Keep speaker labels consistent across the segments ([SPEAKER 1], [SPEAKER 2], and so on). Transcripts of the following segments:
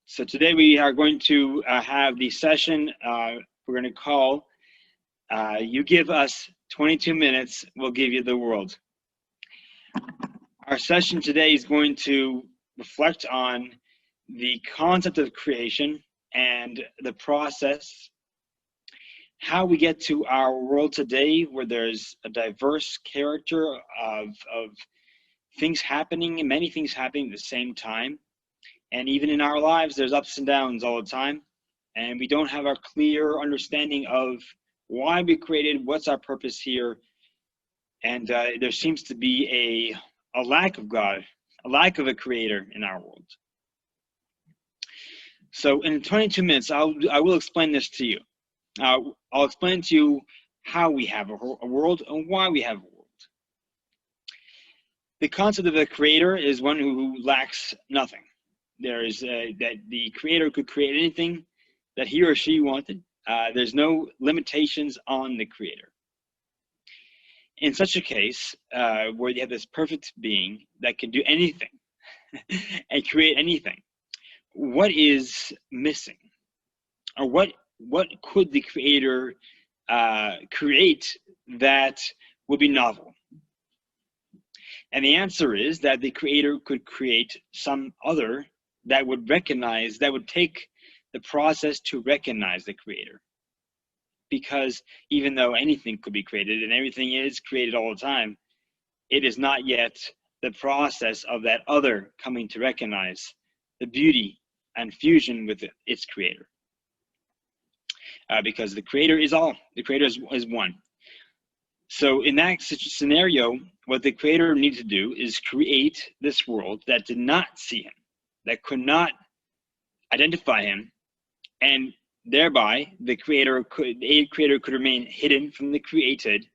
[SPEAKER 1] So today we are going to have the session we're going to call You Give Us 22 Minutes, We'll Give You the World. Our session today is going to reflect on the concept of creation and the process, how we get to our world today where there's a diverse character of things happening, many things happening at the same time. And even in our lives, there's ups and downs all the time. And we don't have a clear understanding of why we created, what's our purpose here. And there seems to be a lack of God, a lack of a creator in our world. So in 22 minutes, I will explain this to you. I'll explain to you how we have a world and why we have a world. The concept of a creator is one who lacks nothing. There is that the creator could create anything that he or she wanted. There's no limitations on the creator. In such a case, where you have this perfect being that can do anything and create anything, what is missing? Or what could the creator create that would be novel? And the answer is that the creator could create some other that would recognize, that would take the process to recognize the creator. Because even though anything could be created and everything is created all the time, it is not yet the process of that other coming to recognize the beauty and fusion with its creator. Because the creator is all, the creator is one. So in that scenario, what the creator needs to do is create this world that did not see him, that could not identify him, and thereby the creator could remain hidden from the created,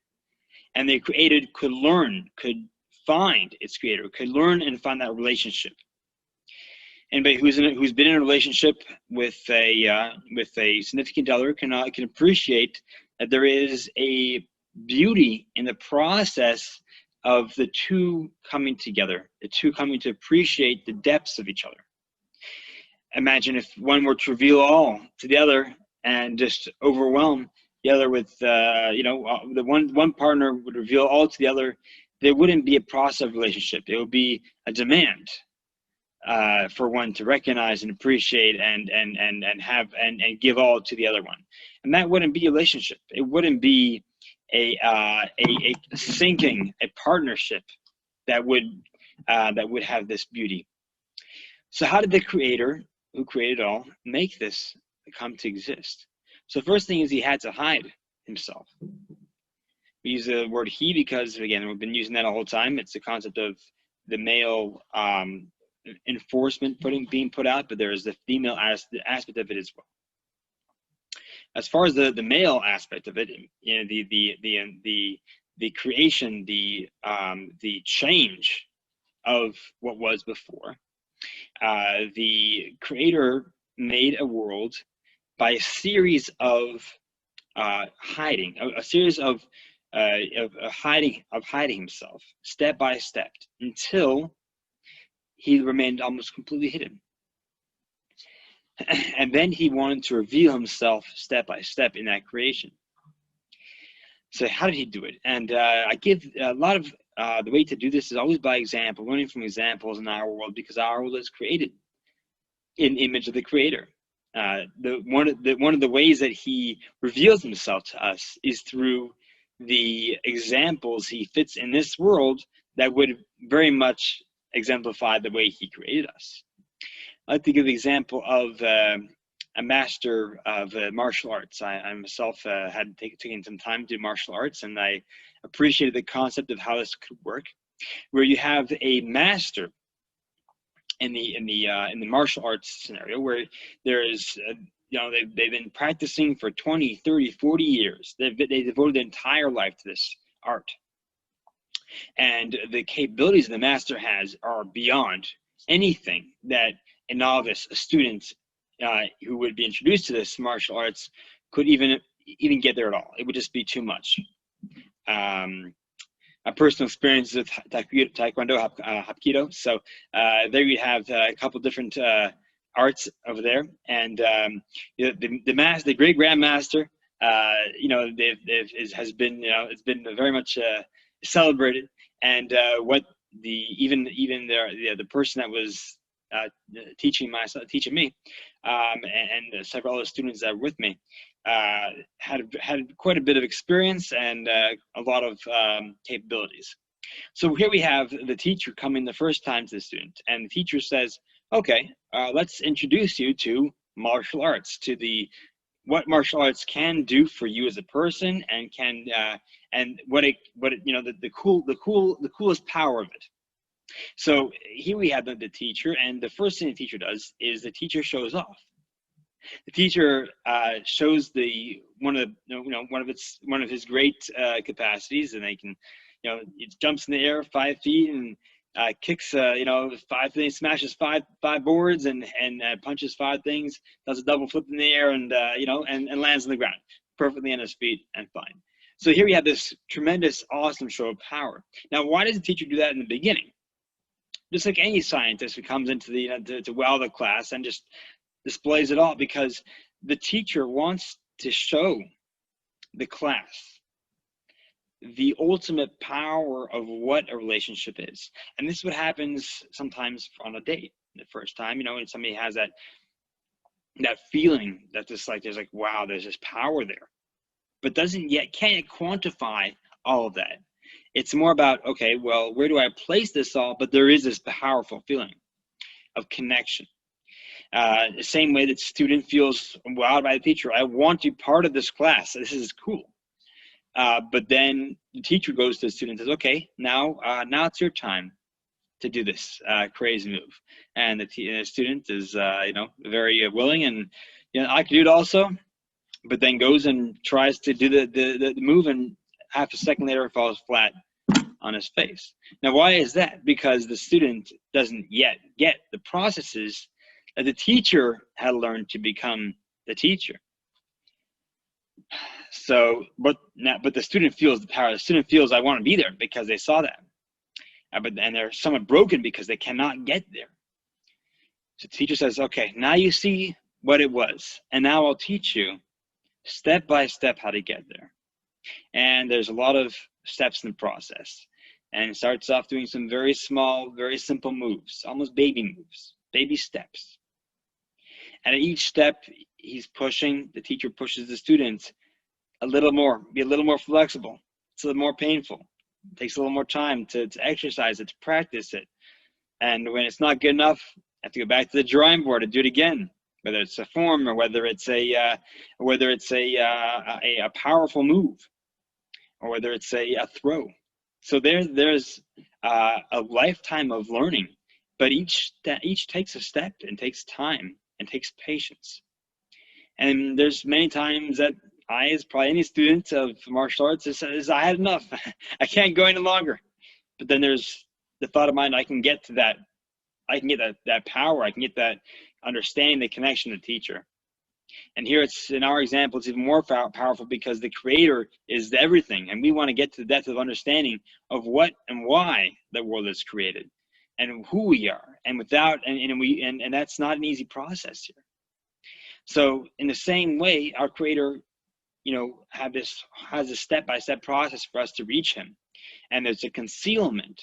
[SPEAKER 1] and the created could learn, could find its creator, could learn and find that relationship. Anybody who's been in a relationship with a significant other can appreciate that there is a beauty in the process of the two coming together, the two coming to appreciate the depths of each other. Imagine if one were to reveal all to the other and just overwhelm the other with, the one partner would reveal all to the other. There wouldn't be a process of relationship. It would be a demand for one to recognize and appreciate and have and give all to the other one, and that wouldn't be a relationship. It wouldn't be a syncing, a partnership that would have this beauty. So how did the creator, who created all, make this come to exist? So first thing is he had to hide himself. We use the word he because, again, we've been using that the whole time. It's the concept of the male enforcement being put out, but there is the female aspect of it as well. As far as the male aspect of it, you know, the creation, the change of what was before, the creator made a world by a series of hiding, a series of hiding himself step by step until he remained almost completely hidden. And then he wanted to reveal himself step by step in that creation. So how did he do it? And I give a lot of the way to do this is always by example, learning from examples in our world, because our world is created in the image of the creator. One of the ways that he reveals himself to us is through the examples he fits in this world that would very much exemplify the way he created us. I like to give the example of a master of martial arts. I myself had taken some time to do martial arts, and I appreciated the concept of how this could work, where you have a master in the martial arts scenario, where there is they've been practicing for 20, 30, 40 years. They devoted their entire life to this art, and the capabilities the master has are beyond anything that a novice, a student who would be introduced to this martial arts could even get there at all. It would just be too much. A personal experience with Taekwondo, Hapkido. So there you have a couple different arts over there, and the great grandmaster, has been, it's been very much celebrated. And what the person that was teaching me, and several other students that were with me, had quite a bit of experience and a lot of capabilities. So here we have the teacher coming the first time to the student, and the teacher says, okay, let's introduce you to martial arts, to what martial arts can do for you as a person, and can and the coolest power of it. So here we have the teacher, and the first thing the teacher does is the teacher shows off. The teacher shows one of his great capacities, and they can, it jumps in the air 5 feet and kicks 5 things, smashes five boards, and punches 5 things, does a double flip in the air, and and lands on the ground perfectly on his feet and fine. So here we have this tremendous, awesome show of power. Now, why does the teacher do that in the beginning? Just like any scientist who comes into to wow the class and just displays it all, because the teacher wants to show the class the ultimate power of what a relationship is. And this is what happens sometimes on a date. The first time, when somebody has that feeling that there's like, wow, there's this power there, but can't quantify all of that. It's more about, okay, well, where do I place this all? But there is this powerful feeling of connection. The same way that student feels wowed by the teacher. I want to be part of this class. This is cool. But then the teacher goes to the student and says, okay, now it's your time to do this crazy move. And the student is, very willing, and, I can do it also, but then goes and tries to do the move, and half a second later falls flat on his face. Now, why is that? Because the student doesn't yet get the processes that the teacher had learned to become the teacher. So, but the student feels the power. The student feels, I want to be there, because they saw that. And they're somewhat broken because they cannot get there. So the teacher says, okay, now you see what it was, and now I'll teach you step by step how to get there. And there's a lot of steps in the process. And it starts off doing some very small, very simple moves, almost baby moves, baby steps. And at each step the teacher pushes the student a little more, be a little more flexible. It's a little more painful. It takes a little more time to exercise it, to practice it. And when it's not good enough, I have to go back to the drawing board and do it again, whether it's a form or whether it's a powerful move, or whether it's a throw. So there's a lifetime of learning, but each takes a step and takes time and takes patience. And there's many times that as probably any student of martial arts, is I had enough. I can't go any longer. But then there's the thought of mine, I can get to that. I can get that power. I can get that understanding, the connection to the teacher. And here it's, in our example, it's even more powerful because the creator is everything. And we want to get to the depth of understanding of what and why the world is created and who we are. And and that's not an easy process here. So in the same way, our creator, has a step-by-step process for us to reach him. And there's a concealment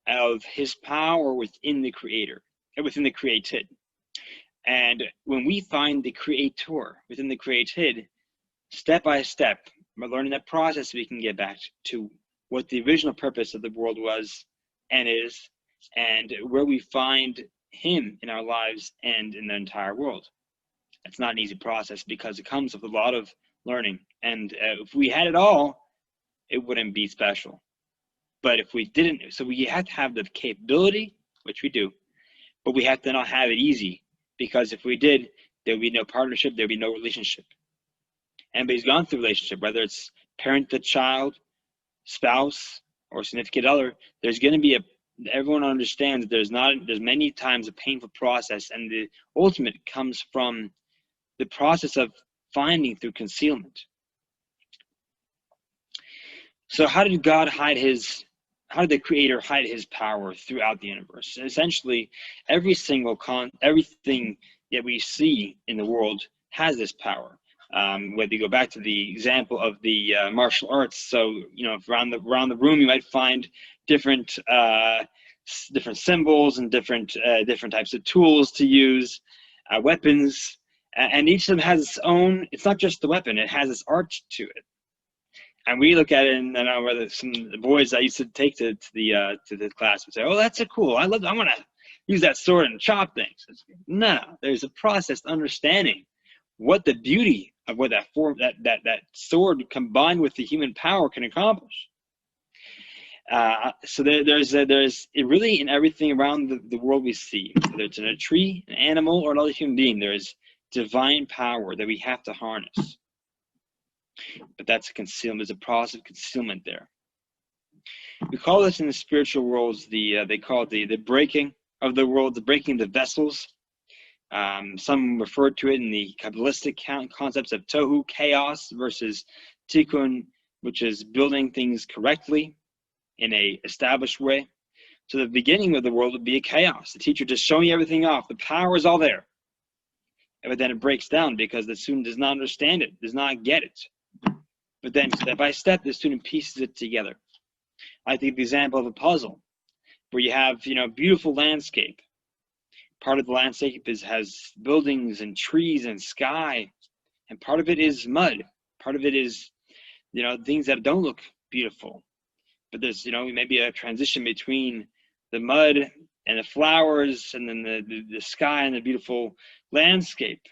[SPEAKER 1] of his power within the creator, within the created. And when we find the creator within the created, step by step, we're learning that process, we can get back to what the original purpose of the world was and is, and where we find him in our lives and in the entire world. It's not an easy process because it comes with a lot of learning. And if we had it all, it wouldn't be special. But if we didn't, so we have to have the capability, which we do, but we have to not have it easy, because if we did, there would be no partnership, there would be no relationship. Anybody's gone through a relationship, whether it's parent to child, spouse, or significant other, there's going to be everyone understands there's many times a painful process, and the ultimate comes from the process of finding through concealment. So how did God hide his how did the Creator hide His power throughout the universe? Essentially, everything that we see in the world has this power. Whether you go back to the example of the martial arts, so around the room you might find different symbols and different types of tools to use, weapons, and each of them has its own. It's not just the weapon; it has its art to it. And we look at it, and I know whether some of the boys I used to take to the class would say, "Oh, that's so cool! I want to use that sword and chop things." No, there's a process to understanding what the beauty of what that sword combined with the human power can accomplish. So there's really in everything around the world we see, whether it's in a tree, an animal, or another human being, there is divine power that we have to harness. But that's a concealment. There's a process of concealment there. We call this in the spiritual worlds they call it the breaking of the world, the breaking of the vessels. Some refer to it in the Kabbalistic concepts of tohu, chaos, versus tikkun, which is building things correctly in a established way. So the beginning of the world would be a chaos. The teacher just showing everything off. The power is all there. But then it breaks down because the student does not understand it, does not get it. But then step by step, the student pieces it together. I think the example of a puzzle where you have, beautiful landscape. Part of the landscape has buildings and trees and sky, and part of it is mud. Part of it is, things that don't look beautiful. But there's, maybe a transition between the mud and the flowers and then the sky and the beautiful landscape.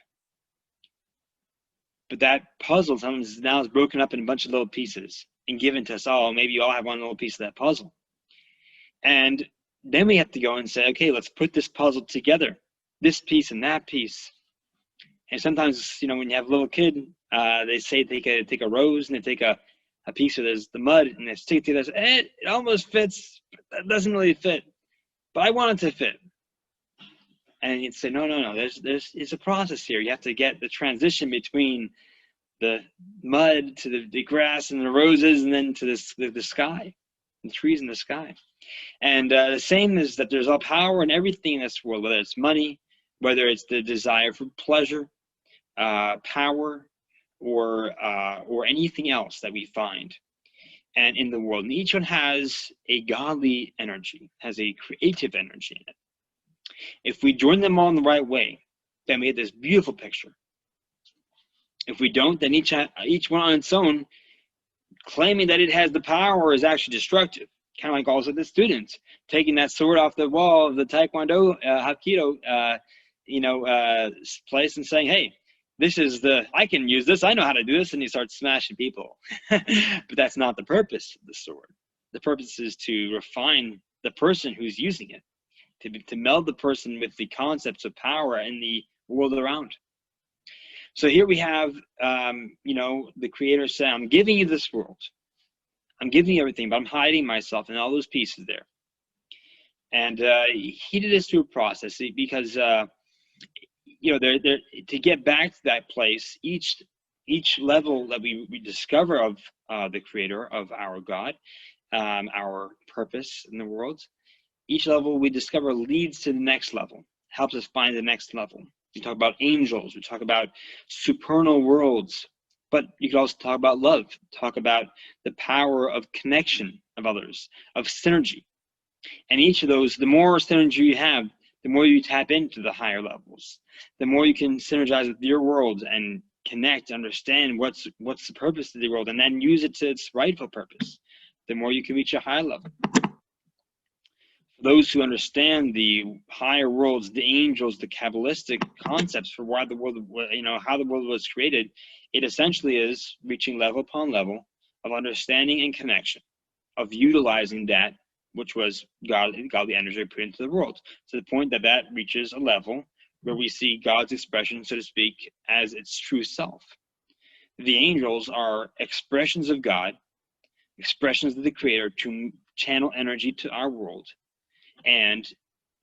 [SPEAKER 1] But that puzzle sometimes now is broken up in a bunch of little pieces and given to us all. Maybe you all have one little piece of that puzzle. And then we have to go and say, okay, let's put this puzzle together, this piece and that piece. And sometimes, when you have a little kid, they say take a rose and they take a piece of the mud and they stick it together. It almost fits, but that doesn't really fit. But I want it to fit. And you'd say, no. It's a process here. You have to get the transition between the mud to the grass and the roses, and then to the sky, the trees in the sky. And the same is that there's all power in everything in this world, whether it's money, whether it's the desire for pleasure, power, or anything else that we find and in the world. And each one has a godly energy, has a creative energy in it. If we join them all in the right way, then we have this beautiful picture. If we don't, then each one on its own, claiming that it has the power, is actually destructive. Kind of like also the students taking that sword off the wall of the Taekwondo, Hapkido, place and saying, "Hey, I can use this. I know how to do this," and he starts smashing people. But that's not the purpose of the sword. The purpose is to refine the person who's using it, to meld the person with the concepts of power in the world around. So here we have, the Creator saying, "I'm giving you this world. I'm giving you everything, but I'm hiding myself in all those pieces there." And he did this through a process because, to get back to that place, each level that we discover of the Creator, of our God, our purpose in the world, each level we discover leads to the next level, helps us find the next level. We talk about angels, we talk about supernal worlds, but you could also talk about love, talk about the power of connection of others, of synergy. And each of those, the more synergy you have, the more you tap into the higher levels, the more you can synergize with your world and connect, understand what's the purpose of the world, and then use it to its rightful purpose, the more you can reach a high level. Those who understand the higher worlds, the angels, the Kabbalistic concepts for why the world, how the world was created, it essentially is reaching level upon level of understanding and connection, of utilizing that which was godly energy put into the world, to the point that reaches a level where we see God's expression, so to speak, as its true self. The angels are expressions of God, expressions of the Creator to channel energy to our world. And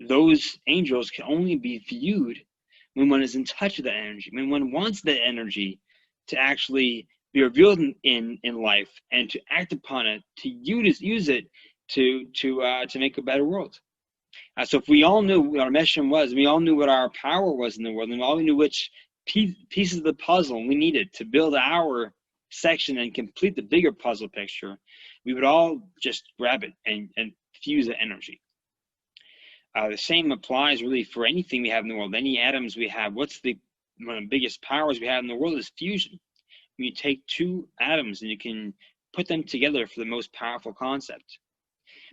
[SPEAKER 1] those angels can only be viewed when one is in touch with that energy, when one wants that energy to actually be revealed in life and to act upon it, to use it to make a better world. So if we all knew what our mission was, we all knew what our power was in the world, and we all knew which pieces of the puzzle we needed to build our section and complete the bigger puzzle picture, we would all just grab it and fuse the energy. The same applies really for anything we have in the world, any atoms we have. What's one of the biggest powers we have in the world is fusion. When you take two atoms and you can put them together for the most powerful concept.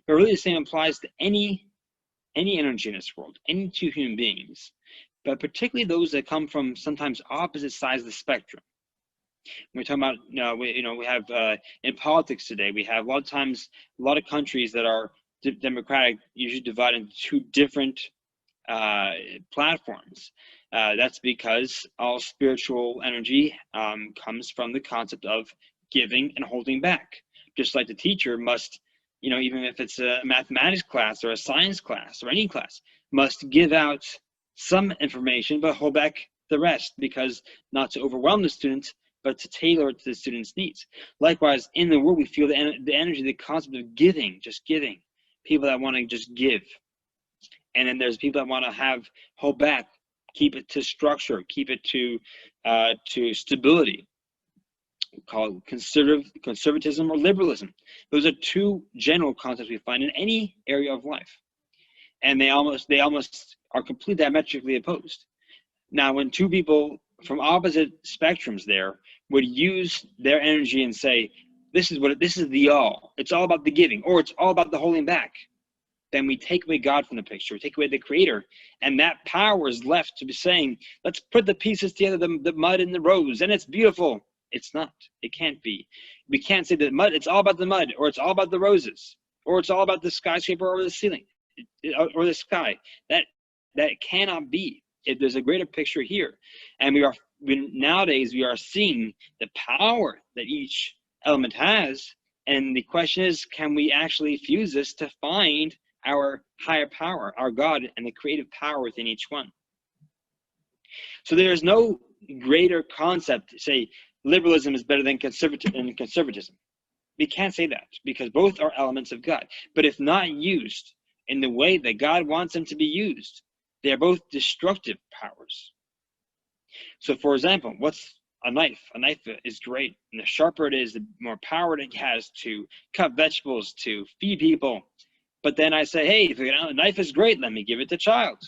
[SPEAKER 1] But really the same applies to any energy in this world, any two human beings, but particularly those that come from sometimes opposite sides of the spectrum. We're talking about, we have in politics today, we have a lot of times, a lot of countries that are democratic usually divide into two different platforms. That's because all spiritual energy comes from the concept of giving and holding back. Just like the teacher must, even if it's a mathematics class or a science class or any class, must give out some information but hold back the rest, because not to overwhelm the students, but to tailor it to the students' needs. Likewise, in the world, we feel the energy, the concept of giving, just giving. People that want to just give. And then there's people that want to hold back, keep it to structure, keep it to stability. We call it conservatism or liberalism. Those are two general concepts we find in any area of life. And they almost are completely diametrically opposed. Now, when two people from opposite spectrums there would use their energy and say, this is the all. It's all about the giving, or it's all about the holding back. Then we take away God from the picture, we take away the creator, and that power is left to be saying, let's put the pieces together, the mud and the rose, and it's beautiful. It's not. It can't be. We can't say that mud, it's all about the mud, or it's all about the roses, or it's all about the skyscraper or the ceiling, or the sky. That cannot be. There's a greater picture here. And nowadays we are seeing the power that each element has, and the question is, can we actually fuse this to find our higher power, our God, and the creative power within each one? So there's no greater concept to say liberalism is better than conservatism. We can't say that, because both are elements of God. But if not used in the way that God wants them to be used, they are both destructive powers. So for example, what's a knife? A knife is great, and the sharper it is, the more power it has to cut vegetables, to feed people. But then I say, hey, if a knife is great, let me give it to child.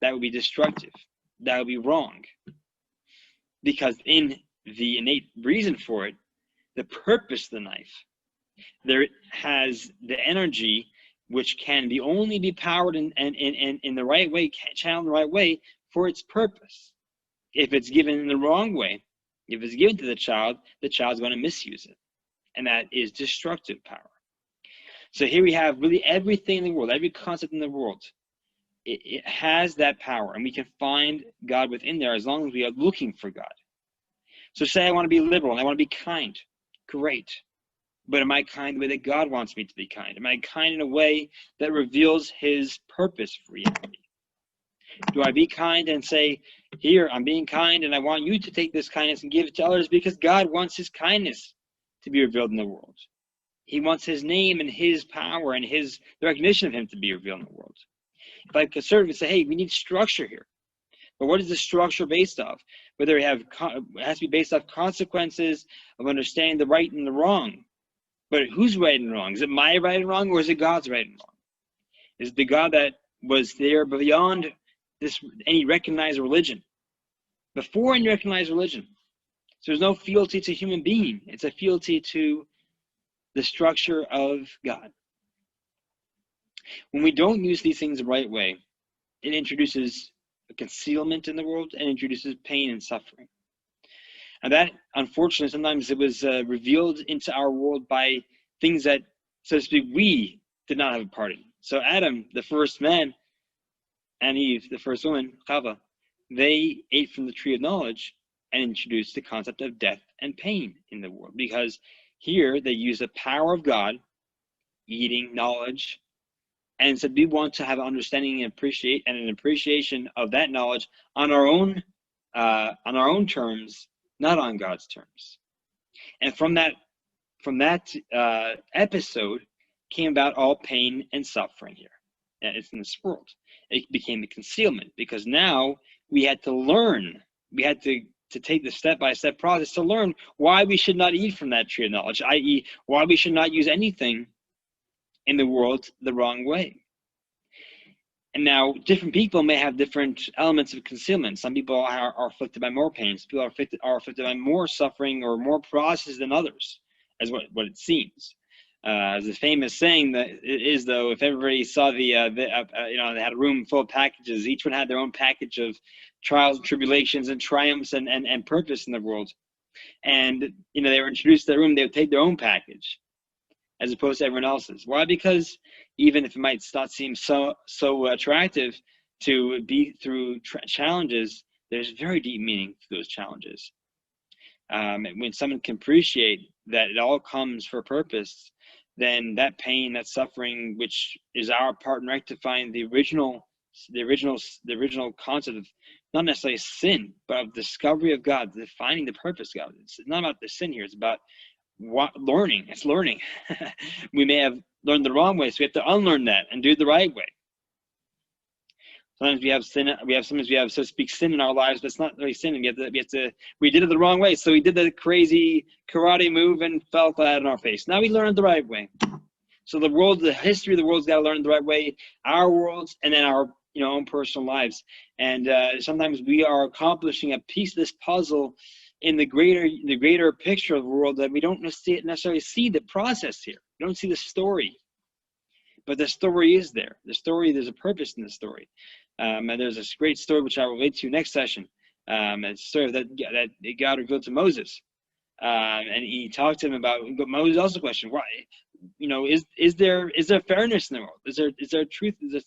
[SPEAKER 1] That would be destructive. That would be wrong. Because in the innate reason for it, the purpose of the knife, there has the energy which can only be powered in the right way, channeled in the right way for its purpose. If it's given in the wrong way, if it's given to the child's going to misuse it. And that is destructive power. So here we have really everything in the world, every concept in the world. It has that power, and we can find God within there as long as we are looking for God. So say I want to be liberal and I want to be kind. Great. But am I kind the way that God wants me to be kind? Am I kind in a way that reveals his purpose for reality? Do I be kind and say, here, I'm being kind, and I want you to take this kindness and give it to others because God wants his kindness to be revealed in the world. He wants his name and his power and the recognition of him to be revealed in the world. If I conservative say, hey, we need structure here. But what is the structure based off? Whether it has to be based off consequences of understanding the right and the wrong. But who's right and wrong? Is it my right and wrong, or is it God's right and wrong? Is it the God that was there beyond any recognized religion? Before any recognized religion. So there's no fealty to human being. It's a fealty to the structure of God. When we don't use these things the right way, it introduces a concealment in the world and introduces pain and suffering. And that, unfortunately, sometimes it was revealed into our world by things that, so to speak, we did not have a part in. So Adam, the first man, and Eve, the first woman, Chava, they ate from the tree of knowledge and introduced the concept of death and pain in the world. Because here they use the power of God, eating knowledge, and said we want to have an understanding and an appreciation of that knowledge on our own terms, not on God's terms. And from that episode, came about all pain and suffering here. And it's in this world. It became a concealment because now we had to learn. We had to take the step-by-step process to learn why we should not eat from that tree of knowledge, i.e., why we should not use anything in the world the wrong way. And now different people may have different elements of concealment. Some people are afflicted by more pain. Some people are afflicted by more suffering or more process than others, as what it seems. As a famous saying that it is, though, if everybody saw they had a room full of packages, each one had their own package of trials and tribulations and triumphs and purpose in the world. And, they were introduced to the room, they would take their own package as opposed to everyone else's. Why? Because even if it might not seem so attractive to be through challenges, there's very deep meaning to those challenges. When someone can appreciate that it all comes for a purpose, then that pain, that suffering, which is our part in rectifying the original concept of not necessarily sin, but of discovery of God, defining the purpose of God. It's not about the sin here. It's about learning. It's learning. We may have learned the wrong way, so we have to unlearn that and do it the right way. Sometimes we have sin. Sometimes we have, so to speak, sin in our lives, but it's not really sin. We did it the wrong way. So we did the crazy karate move and fell flat on our face. Now we learned the right way. So the history of the world's got to learn the right way. Our worlds and then our own personal lives. And sometimes we are accomplishing a piece of this puzzle in the greater picture of the world that we don't necessarily see the process here. We don't see the story. But the story is there. There's a purpose in the story. And there's this great story which I will relate to next session. It's a story that God revealed to Moses. And he talked to him about, but Moses also questioned, why? Is there fairness in the world? Is there truth? Is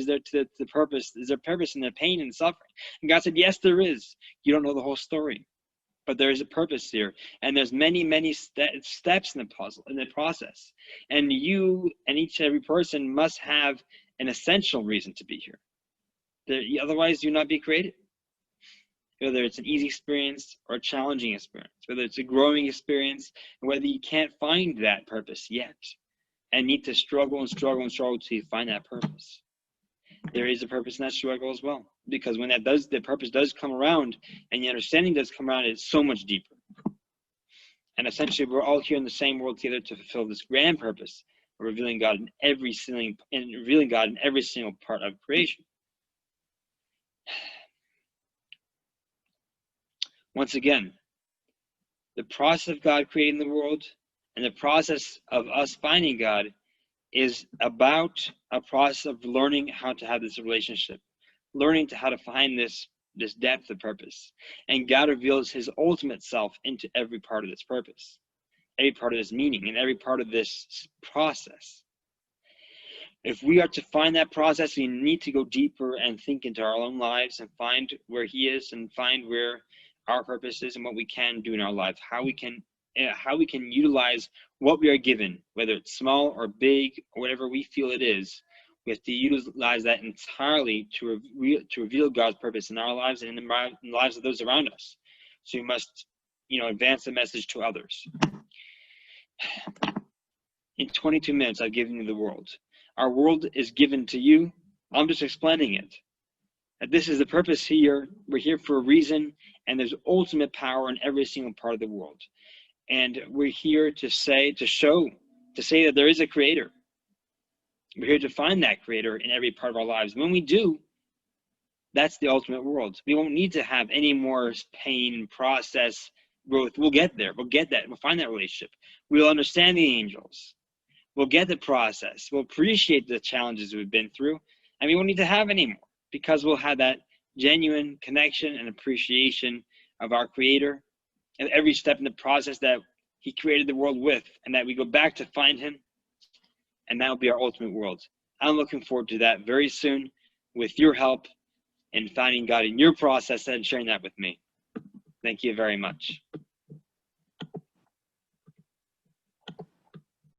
[SPEAKER 1] there to the purpose? Is there purpose in the pain and suffering? And God said, yes, there is. You don't know the whole story. But there is a purpose here, and there's many steps in the puzzle, in the process, and you and each and every person must have an essential reason to be here. Otherwise, you not be created. Whether it's an easy experience or a challenging experience, whether it's a growing experience, and whether you can't find that purpose yet, and need to struggle to find that purpose. There is a purpose in that struggle as well, because when the purpose does come around and the understanding does come around, it's so much deeper. And essentially, we're all here in the same world together to fulfill this grand purpose of revealing God in every single part of creation. Once again, the process of God creating the world and the process of us finding God is about a process of learning how to have this relationship, learning how to find this depth of purpose. And God reveals his ultimate self into every part of this purpose, every part of this meaning, and every part of this process. If we are to find that process, we need to go deeper and think into our own lives and find where he is and find where our purpose is and what we can do in our lives, how we can utilize what we are given, whether it's small or big or whatever we feel it is. We have to utilize that entirely to reveal God's purpose in our lives and in the lives of those around us. So we must, advance the message to others. In 22 minutes, I've given you the world. Our world is given to you. I'm just explaining it. That this is the purpose here. We're here for a reason, and there's ultimate power in every single part of the world. And we're here to say that there is a creator. We're here to find that creator in every part of our lives. When we do, that's the ultimate world. We won't need to have any more pain, process, growth. We'll get there. We'll get that. We'll find that relationship. We'll understand the angels. We'll get the process. We'll appreciate the challenges we've been through. And we won't need to have any more because we'll have that genuine connection and appreciation of our creator and every step in the process that he created the world with, and that we go back to find him, and that will be our ultimate world. I'm looking forward to that very soon with your help in finding God in your process and sharing that with me. Thank you very much.